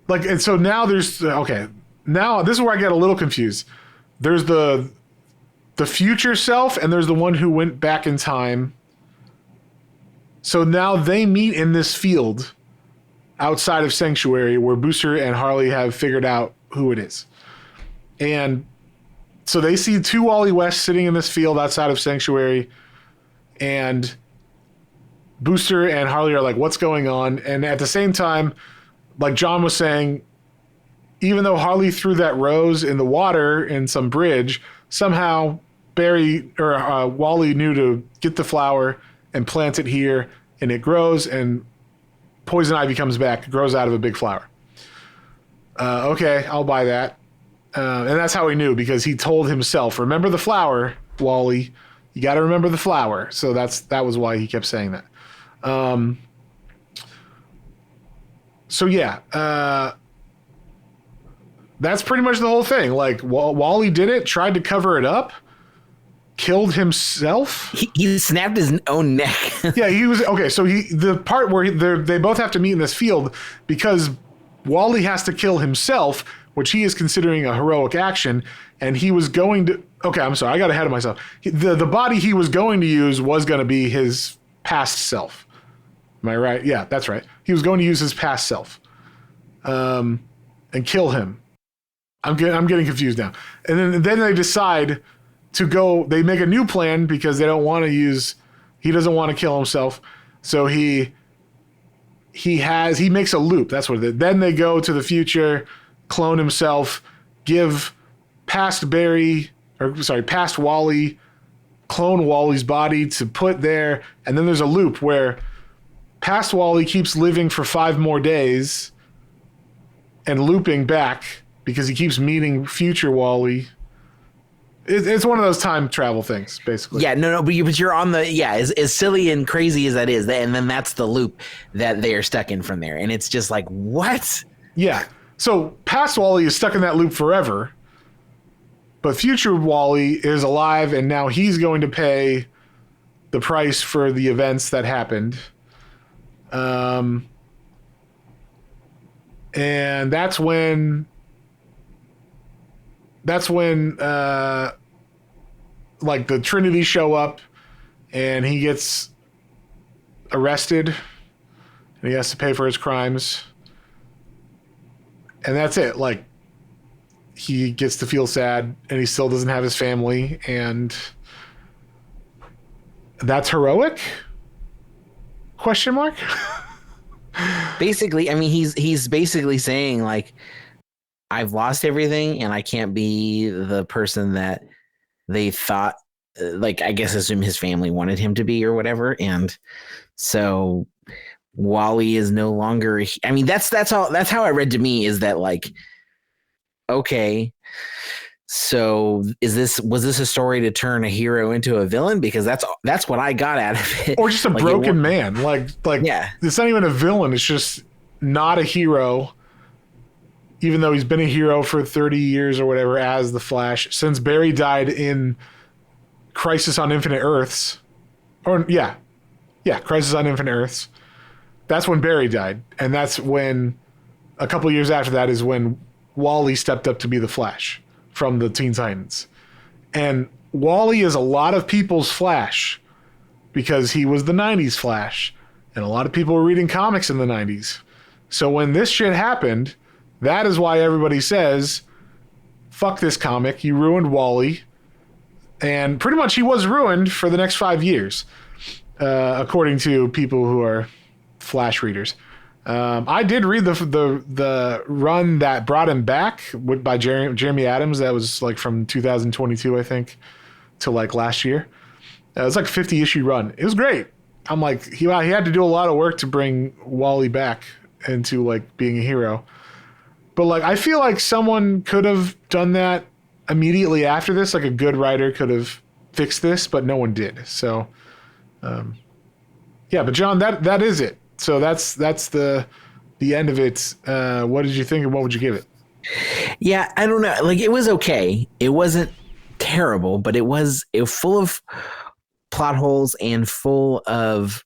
like, and so now there's, okay, now this is where I get a little confused. There's the future self, and there's the one who went back in time. So now they meet in this field outside of Sanctuary where Booster and Harley have figured out who it is. And so they see two Wally West sitting in this field outside of Sanctuary, and Booster and Harley are like, what's going on? And at the same time, like John was saying, even though Harley threw that rose in the water in some bridge, somehow Wally knew to get the flower and plant it here, and it grows, and Poison Ivy comes back, grows out of a big flower. Okay, I'll buy that. And that's how he knew, because he told himself, remember the flower, Wally. You got to remember the flower. So that was why he kept saying that. So yeah, that's pretty much the whole thing. Like Wally did it, tried to cover it up, killed himself. He snapped his own neck. Yeah, he was okay. So the part where they both have to meet in this field, because Wally has to kill himself, which he is considering a heroic action, and he was going to. Okay, I'm sorry, I got ahead of myself. The body he was going to use was going to be his past self. Am I right? Yeah, that's right. He was going to use his past self, and kill him. I'm getting confused now. And then they decide to go. They make a new plan because they don't want to use. He doesn't want to kill himself, so he makes a loop. That's what it is. Then they go to the future, clone himself, give past Wally, clone Wally's body to put there, and then there's a loop where past Wally keeps living for 5 more days and looping back because he keeps meeting future Wally. It's one of those time travel things, basically. Yeah, no, but you're on the, yeah, as silly and crazy as that is, and then that's the loop that they are stuck in from there. And it's just like, what? Yeah. So past Wally is stuck in that loop forever, but future Wally is alive, and now he's going to pay the price for the events that happened. And that's when like the Trinity show up, and he gets arrested and he has to pay for his crimes. And that's it. Like, he gets to feel sad, and he still doesn't have his family, and that's heroic. Question mark? Basically, I mean, he's basically saying like, I've lost everything and I can't be the person that they thought, like, I guess assume his family wanted him to be or whatever. And so Wally is no longer, I mean, that's how I read to me, is that like, okay, so was this a story to turn a hero into a villain? Because that's what I got out of it. Or just a like broken man. Like yeah. It's not even a villain. It's just not a hero, even though he's been a hero for 30 years or whatever as the Flash, since Barry died in Crisis on Infinite Earths. Or yeah, Crisis on Infinite Earths. That's when Barry died, and that's when a couple years after that is when Wally stepped up to be the Flash from the Teen Titans. And Wally is a lot of people's Flash because he was the 90s Flash, and a lot of people were reading comics in the 90s. So when this shit happened, that is why everybody says, fuck this comic, you ruined Wally. And pretty much he was ruined for the next 5 years, according to people who are Flash readers. I did read the run that brought him back by Jeremy Adams. That was like from 2022, I think, to like last year. It was like a 50 issue run. It was great. I'm like, he had to do a lot of work to bring Wally back into like being a hero. But like, I feel like someone could have done that immediately after this. Like a good writer could have fixed this, but no one did. So, yeah. But John, that is it. So that's the end of it. What did you think and what would you give it? Yeah, I don't know. Like, it was okay. It wasn't terrible, but it was full of plot holes and full of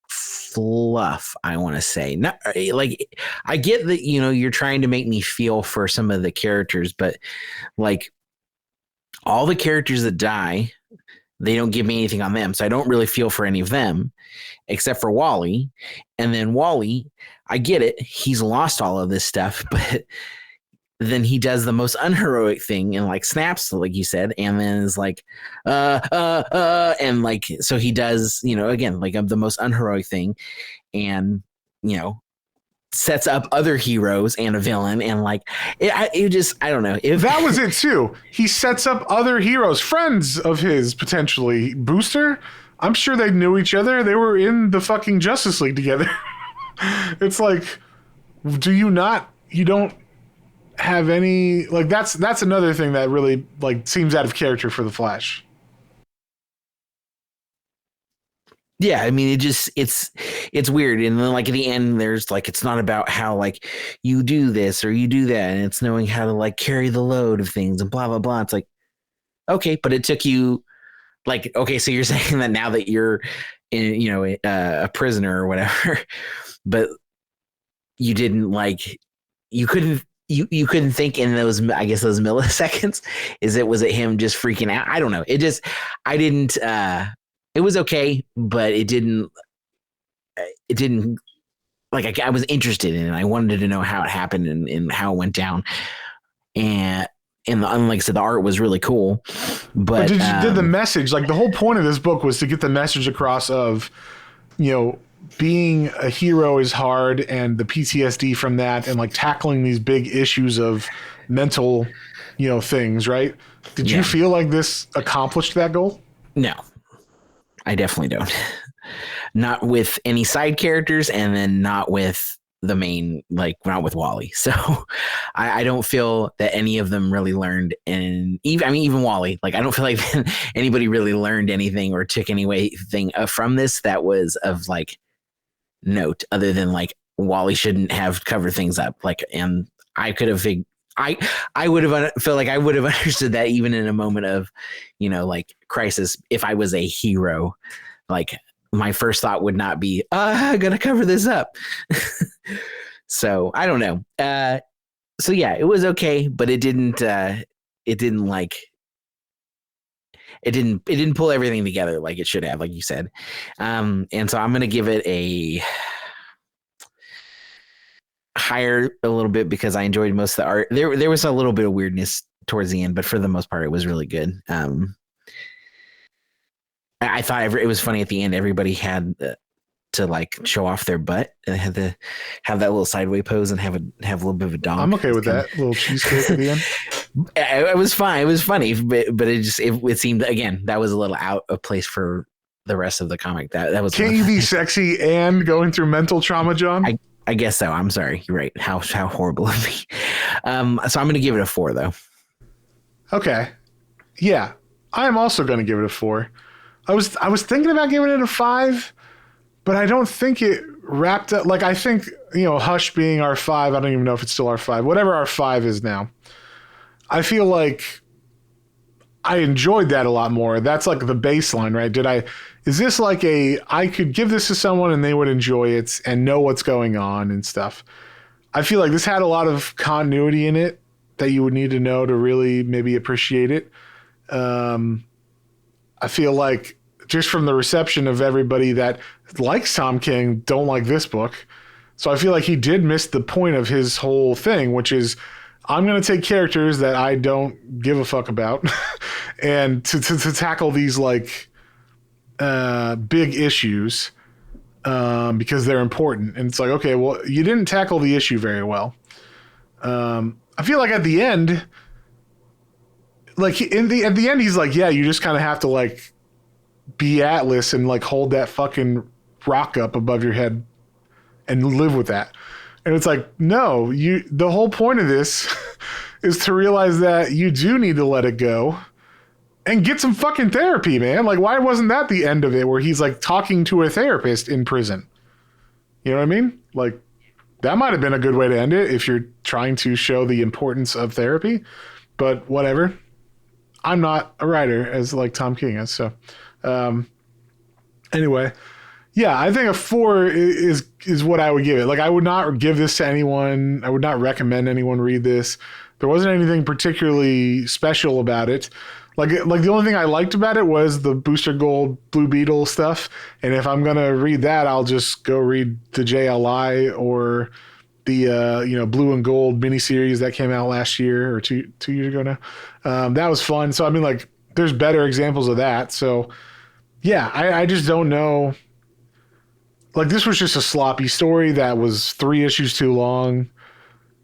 fluff, I want to say. Not like, I get that, you're trying to make me feel for some of the characters, but like all the characters that die, they don't give me anything on them. So I don't really feel for any of them except for Wally. And then Wally, I get it. He's lost all of this stuff, but then he does the most unheroic thing and like snaps, like you said, and then is like, and like, so he does, again, like the most unheroic thing, and, sets up other heroes and a villain, and like, it just, I don't know. If that was it too. He sets up other heroes, friends of his, potentially. Booster, I'm sure they knew each other. They were in the fucking Justice League together. It's like, you don't have any, like, that's another thing that really like seems out of character for the Flash. Yeah, I mean, it's weird. And then like at the end, there's like, it's not about how like you do this or you do that, and it's knowing how to like carry the load of things and blah blah blah. It's like, okay, but it took you like, okay, so you're saying that now that you're in, a prisoner or whatever, but you didn't like, you couldn't think in those, I guess, those milliseconds. Was it him just freaking out? I don't know. I didn't, it was okay, but it didn't like, I was interested in it. I wanted to know how it happened and how it went down. And like I said, the art was really cool, but did the message, like the whole point of this book was to get the message across of, being a hero is hard, and the PTSD from that, and like tackling these big issues of mental, things, right? Did you feel like this accomplished that goal? No, I definitely don't. Not with any side characters, and then not with the main, like not with Wally. So I don't feel that any of them really learned, and even Wally, like I don't feel like anybody really learned anything or took anything from this that was of like note, other than like Wally shouldn't have covered things up. Like, and I could have I would have felt like I would have understood that even in a moment of, like crisis, if I was a hero, like my first thought would not be, I gotta cover this up. So I don't know. So yeah, it was okay, but it didn't pull everything together like it should have, like you said. And so I'm going to give it a higher a little bit because I enjoyed most of the art. There was a little bit of weirdness towards the end, but for the most part, it was really good. I thought it was funny at the end. Everybody had to like show off their butt, and they had to have that little sideways pose and have a little bit of a donk. I'm okay with that little cheesecake at the end. It was fine. It was funny, but it seemed, again, that was a little out of place for the rest of the comic. That was. Can't you be sexy and going through mental trauma, John? I guess so. I'm sorry. You're right. How horrible of me. So I'm going to give it a 4 though. Okay. Yeah, I am also going to give it a 4. I was thinking about giving it a 5, but I don't think it wrapped up. Like, I think, Hush being our 5, I don't even know if it's still our 5, whatever our 5 is now. I feel like I enjoyed that a lot more. That's like the baseline, right? Is this like I could give this to someone and they would enjoy it and know what's going on and stuff. I feel like this had a lot of continuity in it that you would need to know to really maybe appreciate it. I feel like just from the reception of everybody that likes Tom King don't like this book. So I feel like he did miss the point of his whole thing, which is I'm going to take characters that I don't give a fuck about and to tackle these like big issues because they're important. And it's like, okay, well, you didn't tackle the issue very well. I feel like at the end, like at the end, he's like, yeah, you just kind of have to like be Atlas and like hold that fucking rock up above your head and live with that. And it's like, no, the whole point of this is to realize that you do need to let it go and get some fucking therapy, man. Like, why wasn't that the end of it where he's like talking to a therapist in prison? You know what I mean? Like, that might have been a good way to end it if you're trying to show the importance of therapy, but whatever. I'm not a writer as like Tom King is. So, anyway, yeah, I think a 4 is what I would give it. Like, I would not give this to anyone. I would not recommend anyone read this. There wasn't anything particularly special about it. Like the only thing I liked about it was the Booster Gold Blue Beetle stuff. And if I'm going to read that, I'll just go read the JLI or the, Blue and Gold miniseries that came out last year or two years ago now. That was fun. So, I mean, like, there's better examples of that. So, yeah, I just don't know. Like, this was just a sloppy story that was 3 issues too long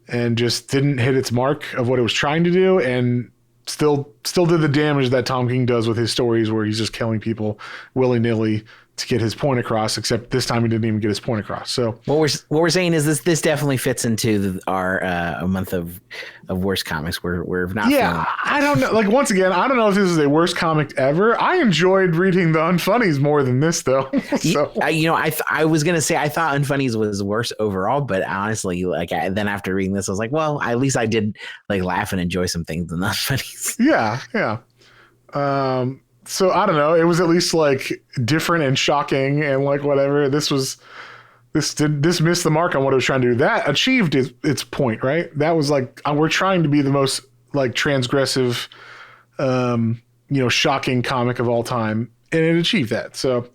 and just didn't hit its mark of what it was trying to do, and still did the damage that Tom King does with his stories where he's just killing people willy-nilly to get his point across, except this time he didn't even get his point across. So what we're saying is this definitely fits into our a month of worst comics. We're not. Yeah, I don't know. Like, once again, I don't know if this is a worst comic ever. I enjoyed reading the Unfunnies more than this, though. So. I was gonna say I thought Unfunnies was worse overall, but honestly, like then after reading this, I was like, well, at least I did like laugh and enjoy some things in the Unfunnies. Yeah. So I don't know. It was at least like different and shocking and like whatever. This missed the mark on what it was trying to do. That achieved its point, right? That was like, we're trying to be the most like transgressive, shocking comic of all time, and it achieved that. So,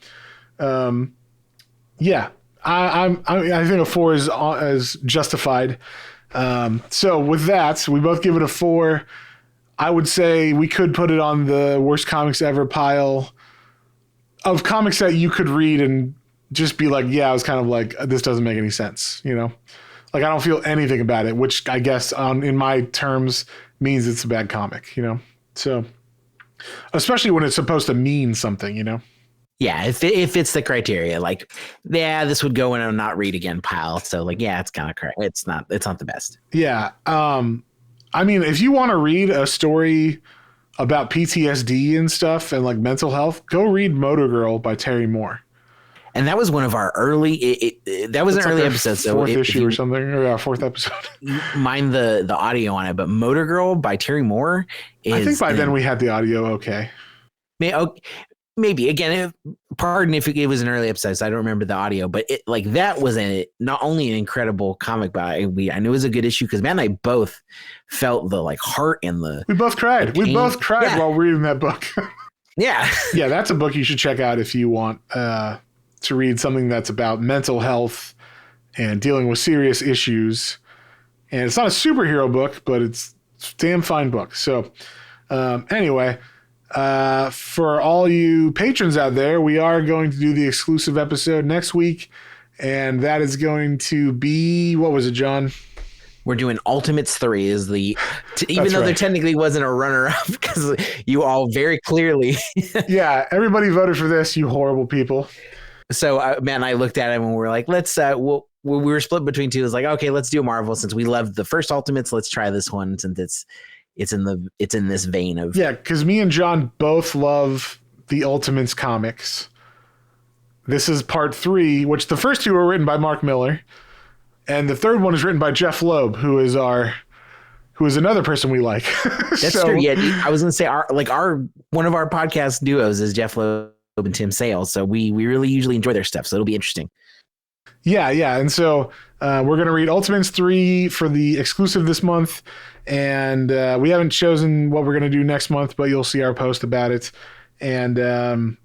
yeah, I think a 4 is justified. So with that, we both give it a 4. I would say we could put it on the worst comics ever pile of comics that you could read and just be like, yeah, I was kind of like, this doesn't make any sense, Like, I don't feel anything about it, which I guess in my terms means it's a bad comic, So, especially when it's supposed to mean something, Yeah, if it fits the criteria, like, yeah, this would go in a not read again pile. So, like, yeah, it's kind of correct. It's not the best. Yeah. I mean, if you want to read a story about PTSD and stuff and like mental health, go read Motor Girl by Terry Moore. And that was one of our early. That was an early episode. So fourth issue or something, or 4th episode. Mind the audio on it, but Motor Girl by Terry Moore. I think by then we had the audio. Okay. Maybe again, pardon if it was an early episode, so I don't remember the audio, but that was not only an incredible comic, but I knew it was a good issue because Matt and I both felt the like heart and the. We both cried. We both cried while reading that book. Yeah. Yeah, that's a book you should check out if you want to read something that's about mental health and dealing with serious issues. And it's not a superhero book, but it's a damn fine book. So anyway. For all you patrons out there, we are going to do the exclusive episode next week. And that is going to be, what was it, John? We're doing Ultimates 3 is even That's though there right. technically wasn't a runner-up because you all very clearly. Yeah, everybody voted for this, you horrible people. So, man, I looked at him and we're like, let's, we were split between two. It's like, okay, let's do Marvel since we loved the first Ultimates. Let's try this one since it's in this vein of. Yeah, because me and John both love the Ultimates comics. This is part 3, which the first 2 were written by Mark Miller. And the third one is written by Jeff Loeb, who is another person we like. That's true. Yeah, I was gonna say our one of our podcast duos is Jeff Loeb and Tim Sale, so we really usually enjoy their stuff. So it'll be interesting. Yeah, and so we're gonna read Ultimates 3 for the exclusive this month, and we haven't chosen what we're gonna do next month, but you'll see our post about it. And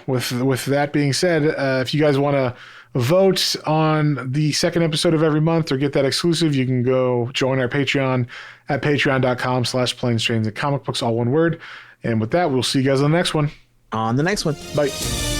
with that being said, if you guys want to vote on the second episode of every month or get that exclusive, you can go join our Patreon at patreon.com/planes, trains, and comic books, all one word. And with that, we'll see you guys on the next one. On the next one. Bye.